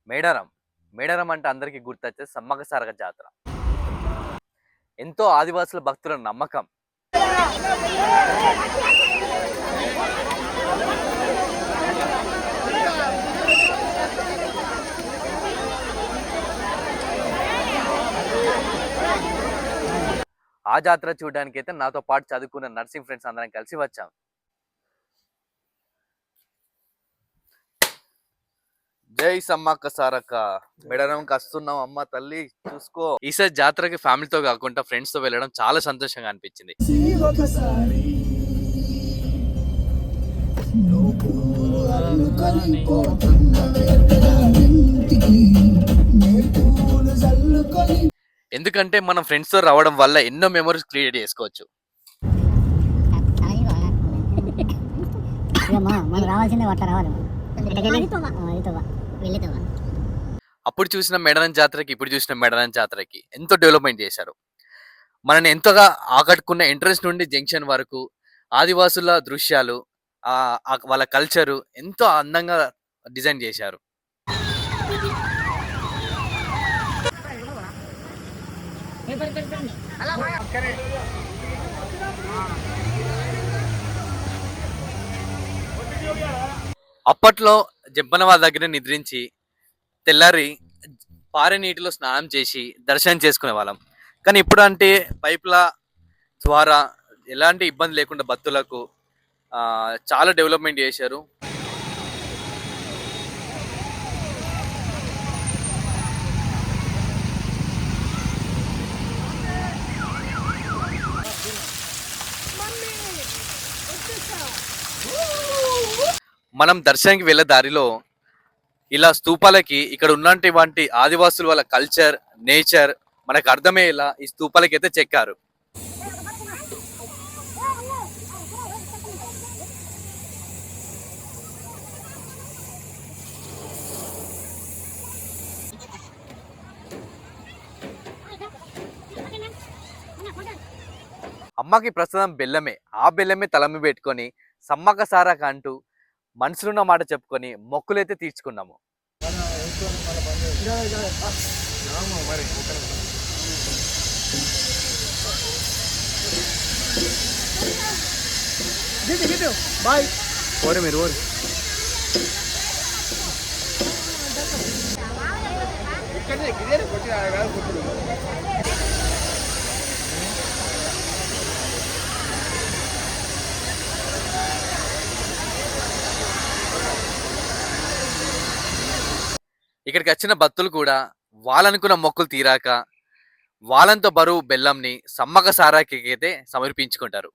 మేడారం. మేడారం అంటే అందరికీ గుర్తొచ్చేది సమ్మక్క సారక్క జాతర. ఎంతో ఆదివాసుల భక్తుల నమ్మకం. ఆ జాతర చూడడానికైతే నాతో పాటు చదువుకున్న నర్సింగ్ ఫ్రెండ్స్ అందరం కలిసి వచ్చాం. జై సమ్మక్క సారక్క. మేడారంకి వస్తున్నాం అమ్మ తల్లి చూసుకో. ఈసారి జాతరకి ఫ్యామిలీతో కాకుండా ఫ్రెండ్స్ తో వెళ్ళడం చాలా సంతోషంగా అనిపించింది. ఎందుకంటే మనం ఫ్రెండ్స్ తో రావడం వల్ల ఎన్నో మెమరీస్ క్రియేట్ చేసుకోవచ్చు. అప్పుడు చూసిన మేడారం జాతరకి ఇప్పుడు చూసిన మేడారం జాతరకి ఎంతో డెవలప్మెంట్ చేశారు. మనని ఎంతగా ఆకట్టుకున్న ఎంట్రన్స్ నుండి జంక్షన్ వరకు ఆదివాసుల దృశ్యాలు, వాళ్ళ కల్చరు ఎంతో అందంగా డిజైన్ చేశారు. అప్పట్లో జంపనవాళ్ళ దగ్గర నిద్రించి తెల్లారి పారే నీటిలో స్నానం చేసి దర్శనం చేసుకునే వాళ్ళం. కానీ ఇప్పుడు అంటే పైపుల ద్వారా ఎలాంటి ఇబ్బంది లేకుండా భక్తులకు చాలా డెవలప్మెంట్ చేశారు. మనం దర్శనానికి వెళ్ళే దారిలో ఇలా స్తూపాలకి ఇక్కడ ఉన్నటువంటి ఆదివాసులు వాళ్ళ కల్చర్, నేచర్ మనకు అర్థమయ్యేలా ఈ స్తూపాలకి అయితే చెక్కారు. అమ్మకి ప్రస్తుతం బెల్లమే. ఆ బెల్లమే తలమి పెట్టుకొని సమ్మక్క సారక్క అంటూ మనసులున్న మాట చెప్పుకొని మొక్కులైతే తీర్చుకున్నాము. ఇక్కడికి వచ్చిన భక్తులు కూడా వాళ్ళనుకున్న మొక్కులు తీరాక వాళ్ళంతో బరువు బెల్లంని సమ్మక్క సారక్కకి అయితే సమర్పించుకుంటారు.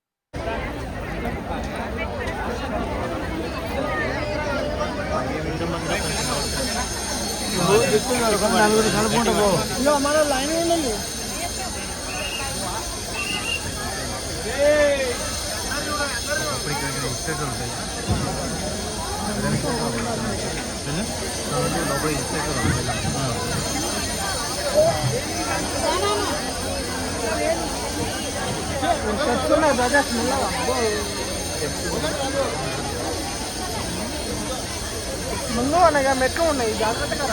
ముందు అనగా మెట్లు ఉన్నాయి, జాగ్రత్తగా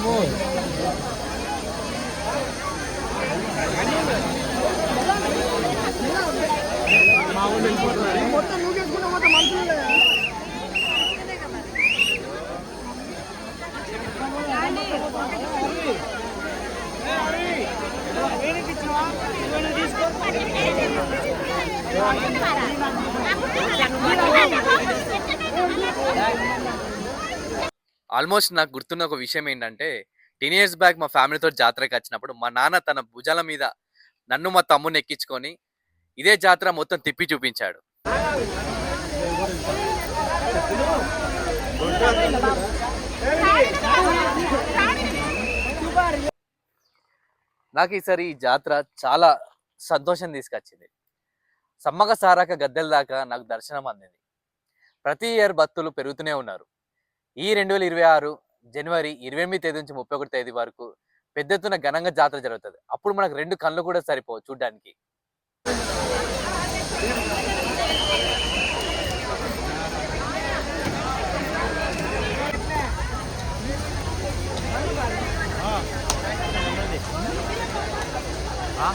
పో. మొత్తం నూకేసుకుంటే మొత్తం మనుషులు ఆల్మోస్ట్ నాకు గుర్తున్న ఒక విషయం ఏంటంటే 10 years బ్యాక్ మా ఫ్యామిలీతో జాతరకి వచ్చినప్పుడు మా నాన్న తన భుజాల మీద నన్ను మా తమ్ముని ఎక్కించుకొని ఇదే జాతర మొత్తం తిప్పి చూపించాడు. నాకు ఈసారి ఈ జాతర చాలా సంతోషం తీసుకొచ్చింది. సమ్మక్క సారక్క గద్దెల దాకా నాకు దర్శనం అందింది. ప్రతి ఇయర్ భక్తులు పెరుగుతూనే ఉన్నారు. ఈ 2026 జనవరి 28 తేదీ నుంచి 31 తేదీ వరకు పెద్ద ఎత్తున ఘనంగా జాతర జరుగుతుంది. అప్పుడు మనకు 2 కళ్ళు కూడా సరిపోవు చూడ్డానికి. ఆ?